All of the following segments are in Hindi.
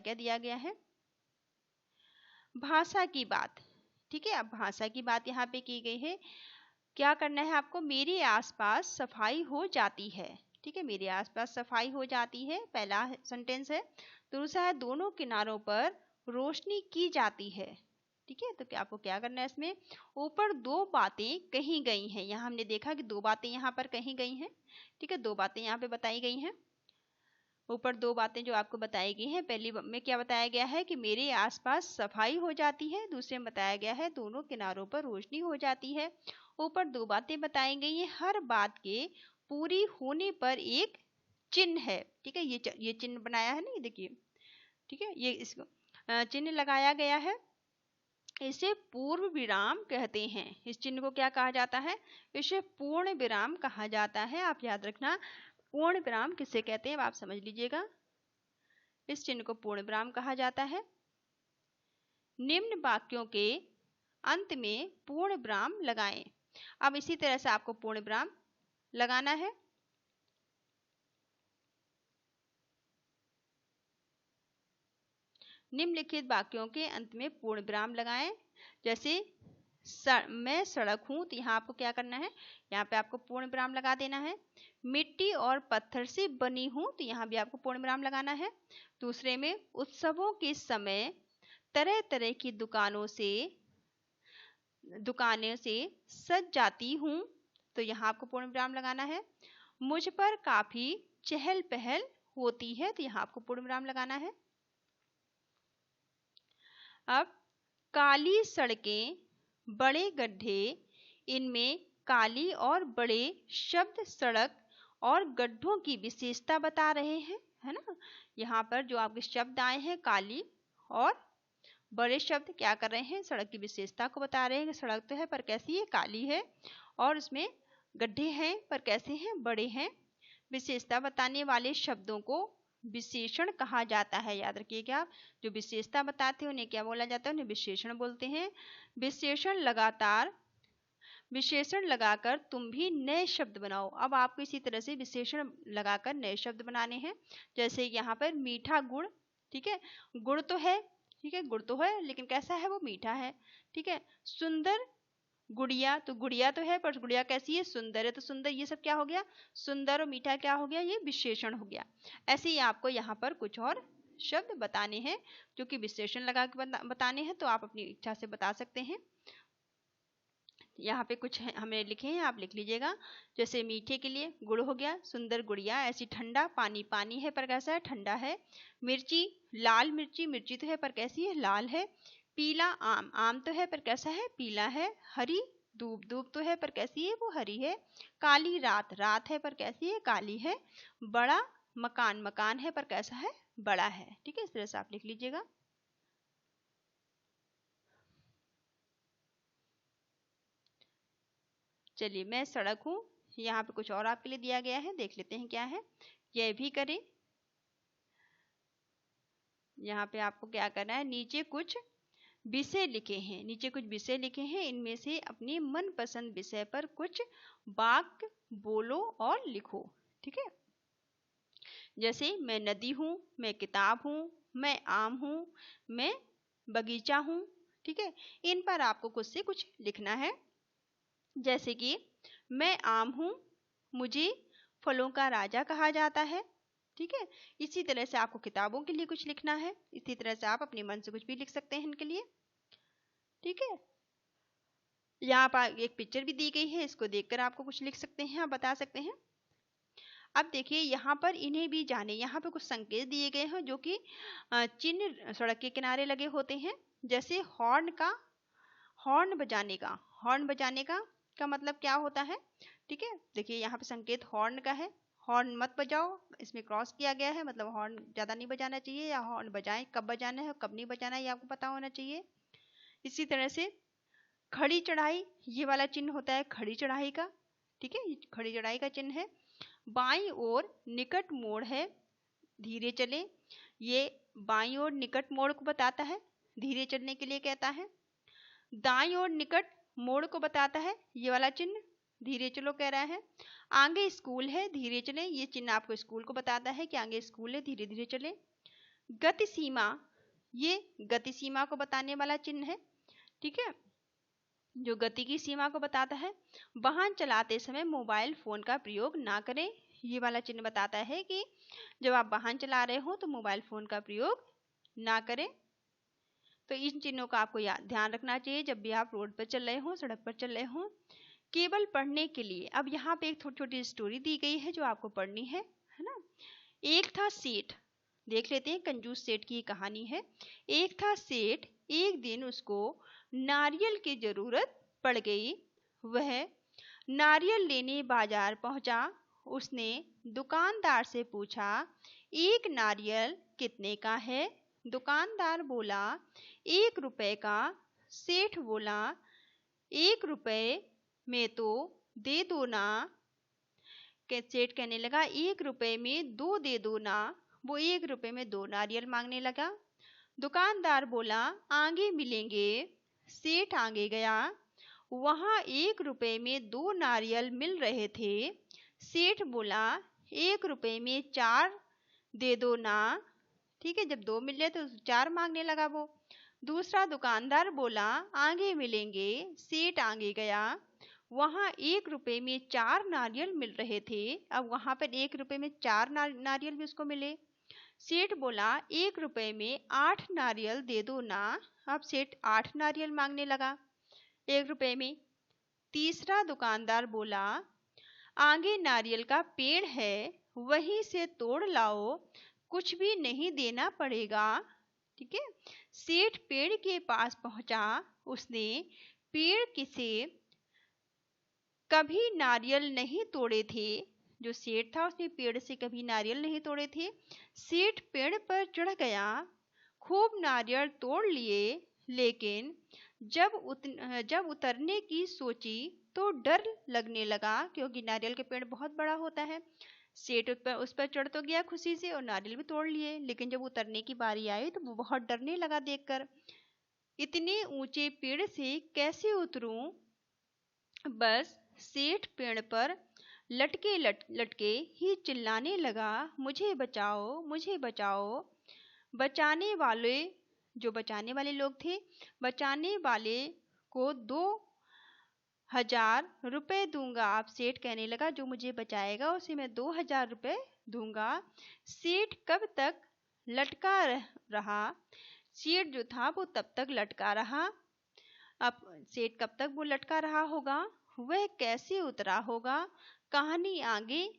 क्या दिया गया है, भाषा की बात। ठीक है, अब भाषा की बात यहाँ पे की गई है। क्या करना है आपको, मेरे आसपास सफाई हो जाती है। ठीक है, मेरे आसपास सफाई हो जाती है, पहला सेंटेंस है। दूसरा है दोनों किनारों पर रोशनी की जाती है। ठीक है, तो क्या आपको क्या करना है, इसमें ऊपर दो बातें कही गई हैं। यहाँ हमने देखा कि दो बातें यहाँ पर कही गई हैं। ठीक है, दो बातें यहाँ पे बताई गई हैं। ऊपर दो बातें जो आपको बताई गई हैं, पहली में क्या बताया गया है कि मेरे आसपास सफाई हो जाती है, दूसरे में बताया गया है दोनों किनारों पर रोशनी हो जाती है। ऊपर दो बातें बताई गई हैं, हर बात के पूरी होने पर एक चिन्ह है। ठीक है, ये चिन्ह बनाया है ना, ये देखिए। ठीक है, ये इसको चिन्ह लगाया गया है, इसे पूर्ण विराम कहते हैं। इस चिन्ह को क्या कहा जाता है, इसे पूर्ण विराम कहा जाता है। आप याद रखना पूर्ण विराम किसे कहते हैं, आप समझ लीजिएगा। इस चिन्ह को पूर्ण विराम कहा जाता है। निम्न वाक्यों के अंत में पूर्ण विराम लगाएं। अब इसी तरह से आपको पूर्ण विराम लगाना है। निम्नलिखित वाक्यों के अंत में पूर्ण विराम लगाएं। जैसे मैं सड़क हूं, तो यहाँ आपको क्या करना है, यहाँ पे आपको पूर्ण विराम लगा देना है। मिट्टी और पत्थर से बनी हूं, तो यहाँ भी आपको पूर्ण विराम लगाना है। दूसरे में उत्सवों के समय तरह तरह की दुकानें से सज जाती हूं, तो यहाँ आपको पूर्ण विराम लगाना है। मुझ पर काफी चहल पहल होती है, तो यहाँ आपको पूर्ण विराम लगाना है। अब काली सड़कें, बड़े गड्ढे, इनमें काली और बड़े शब्द सड़क और गड्ढों की विशेषता बता रहे हैं, है ना। यहाँ पर जो आपके शब्द आए हैं काली और बड़े शब्द क्या कर रहे हैं, सड़क की विशेषता को बता रहे हैं कि सड़क तो है पर कैसी है, काली है, और उसमें गड्ढे हैं पर कैसे हैं, बड़े हैं। विशेषता बताने वाले शब्दों को विशेषण कहा जाता है। याद रखिएगा, जो विशेषता बताते हैं उन्हें क्या बोला जाता है, उन्हें विशेषण बोलते हैं। विशेषण लगाकर तुम भी नए शब्द बनाओ। अब आपको इसी तरह से विशेषण लगाकर नए शब्द बनाने हैं। जैसे यहाँ पर मीठा गुड़, ठीक है, गुड़ तो है, ठीक है, गुड़ तो है लेकिन कैसा है, वो मीठा है। ठीक है, सुंदर गुड़िया, तो गुड़िया तो है पर गुड़िया कैसी है, सुंदर है, तो सुंदर, ये सब क्या हो गया, सुंदर और मीठा क्या हो गया, ये विशेषण हो गया। ऐसे ही आपको यहाँ पर कुछ और शब्द बताने हैं जो कि विशेषण लगा के बताने हैं, तो आप अपनी इच्छा से बता सकते हैं। यहाँ पे कुछ हमें लिखे हैं, आप लिख लीजिएगा। जैसे मीठे के लिए गुड़ हो गया, सुंदर गुड़िया, ऐसी ठंडा, पानी पानी है पर कैसा है, ठंडा है। मिर्ची, लाल मिर्ची, मिर्ची तो है पर कैसी है, लाल है। पीला आम, आम तो है पर कैसा है, पीला है। हरी दूब, दूब तो है पर कैसी है, वो हरी है। काली रात, रात है पर कैसी है, काली है। बड़ा मकान, मकान है पर कैसा है, बड़ा है। ठीक है, इस तरह से आप लिख लीजिएगा। चलिए, मैं सड़क हूँ, यहाँ पे कुछ और आपके लिए दिया गया है, देख लेते हैं क्या है। यह भी करें, यहाँ पे आपको क्या करना है, नीचे कुछ विषय लिखे हैं, नीचे कुछ विषय लिखे हैं, इनमें से अपनी मनपसंद विषय पर कुछ वाक्य बोलो और लिखो। ठीक है, जैसे मैं नदी हूँ, मैं किताब हूँ, मैं आम हूँ, मैं बगीचा हूँ। ठीक है, इन पर आपको कुछ से कुछ लिखना है। जैसे कि मैं आम हूँ, मुझे फलों का राजा कहा जाता है। ठीक है, इसी तरह से आपको किताबों के लिए कुछ लिखना है, इसी तरह से आप अपने मन से कुछ भी लिख सकते हैं इनके लिए। ठीक है, यहाँ पर एक पिक्चर भी दी गई है, इसको देखकर आपको कुछ लिख सकते हैं, आप बता सकते हैं। अब देखिए यहाँ पर इन्हें भी जाने, यहाँ पे कुछ संकेत दिए गए हैं जो कि चिन्ह सड़क के किनारे लगे होते हैं। जैसे हॉर्न बजाने का, हॉर्न बजाने का मतलब क्या होता है। ठीक है, देखिए यहाँ पे संकेत हॉर्न का है, हॉर्न मत बजाओ, इसमें क्रॉस किया गया है, मतलब हॉर्न ज़्यादा नहीं बजाना चाहिए, या हॉर्न बजाएं, कब बजाना है कब नहीं बजाना है ये आपको पता होना चाहिए। इसी तरह से खड़ी चढ़ाई, ये वाला चिन्ह होता है खड़ी चढ़ाई का। ठीक है, खड़ी चढ़ाई का चिन्ह है। बाईं ओर निकट मोड़ है, धीरे चले, ये बाईं ओर निकट मोड़ को बताता है, धीरे चलने के लिए कहता है। दाईं ओर निकट मोड़ को बताता है, ये वाला चिन्ह धीरे चलो कह रहा है। आगे स्कूल है, धीरे चले, ये चिन्ह आपको स्कूल को बताता है कि आगे स्कूल है, धीरे धीरे चले। गति सीमा, ये गति सीमा को बताने वाला चिन्ह है। ठीक है, जो गति की सीमा को बताता है। वाहन चलाते समय मोबाइल फोन का प्रयोग ना करें, ये वाला चिन्ह बताता है कि जब आप वाहन चला रहे हो तो मोबाइल फोन का प्रयोग ना करें। तो इन चिन्हों का आपको ध्यान रखना चाहिए जब भी आप रोड पर चल रहे हो, सड़क पर चल रहे हो। केवल पढ़ने के लिए, अब यहाँ पे एक छोटी छोटी स्टोरी दी गई है जो आपको पढ़नी है ना। एक था सेठ, देख लेते हैं, कंजूस सेठ की कहानी है। एक था सेठ, एक दिन उसको नारियल की जरूरत पड़ गई। वह नारियल लेने बाजार पहुंचा। उसने दुकानदार से पूछा, एक नारियल कितने का है? दुकानदार बोला, 1 रुपए का। सेठ बोला, 1 रुपए में तो दे दो ना। सेठ कहने लगा, 1 रुपए में 2 दे दो ना। वो 1 रुपए में 2 नारियल मांगने लगा। दुकानदार बोला, आगे मिलेंगे। सेठ आगे गया, वहां 1 रुपए में 2 नारियल मिल रहे थे। सेठ बोला, 1 रुपए में 4 दे दो ना। ठीक है, जब 2 मिले तो 4 मांगने लगा वो। दूसरा दुकानदार बोला, आगे मिलेंगे। सेठ आगे गया, वहां 1 रुपए में 4 नारियल मिल रहे थे। अब वहां पर 1 रुपए में 4 नारियल भी उसको मिले। सेठ बोला, 1 रुपए में 8 नारियल दे दो ना। अब सेठ 8 नारियल मांगने लगा 1 रुपए में। तीसरा दुकानदार बोला, आगे नारियल का पेड़ है, वहीं से तोड़ लाओ, कुछ भी नहीं देना पड़ेगा। ठीक है, सेठ पेड़ के पास पहुंचा। उसने पेड़ से कभी नारियल नहीं तोड़े थे। जो सेठ था उसने पेड़ से कभी नारियल नहीं तोड़े थे। सेठ पेड़ पर चढ़ गया, खूब नारियल तोड़ लिए, लेकिन जब उतरने की सोची तो डर लगने लगा, क्योंकि नारियल के पेड़ बहुत बड़ा होता है। सेठ उस पर चढ़ तो गया खुशी से और नारियल भी तोड़ लिए, लेकिन जब उतरने की बारी आई तो वो बहुत डरने लगा देखकर। इतने ऊंचे पेड़ से कैसे उतरूं? बस सेठ पेड़ पर लटके ही चिल्लाने लगा, मुझे बचाओ, मुझे बचाओ। बचाने वाले लोग थे, बचाने वाले को 2,000 रुपए दूंगा। आप सेठ कहने लगा, जो मुझे बचाएगा उसे मैं 2,000 रुपए दूंगा। सेठ कब तक लटका रहा? सेठ जो था वो तब तक लटका रहा। अब सेठ कब तक वो लटका रहा होगा, वह कैसे उतरा होगा? कहानी आगे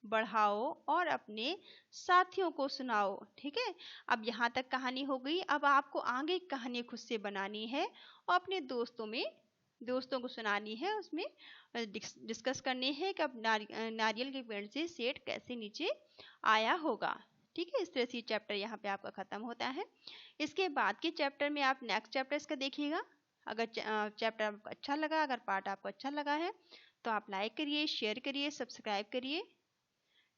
बढ़ाओ और अपने साथियों को सुनाओ। ठीक है, अब यहाँ तक कहानी हो गई। अब आपको आगे कहानी खुद से बनानी है और अपने दोस्तों को सुनानी है। उसमें डिस्कस करनी है कि अब नारियल के पेड़ से सेठ कैसे नीचे आया होगा। ठीक है, इस तरह से चैप्टर यहाँ पे आपका खत्म होता है। इसके बाद के चैप्टर में आप नेक्स्ट चैप्टर इसका देखिएगा। अगर चैप्टर आपको अच्छा लगा, अगर पार्ट आपको अच्छा लगा है तो आप लाइक करिए, शेयर करिए, सब्सक्राइब करिए।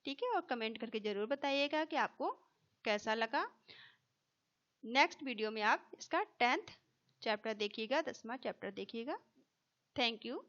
ठीक है, और कमेंट करके ज़रूर बताइएगा कि आपको कैसा लगा। नेक्स्ट वीडियो में आप इसका 10th चैप्टर देखिएगा, 10वां चैप्टर देखिएगा। Thank you.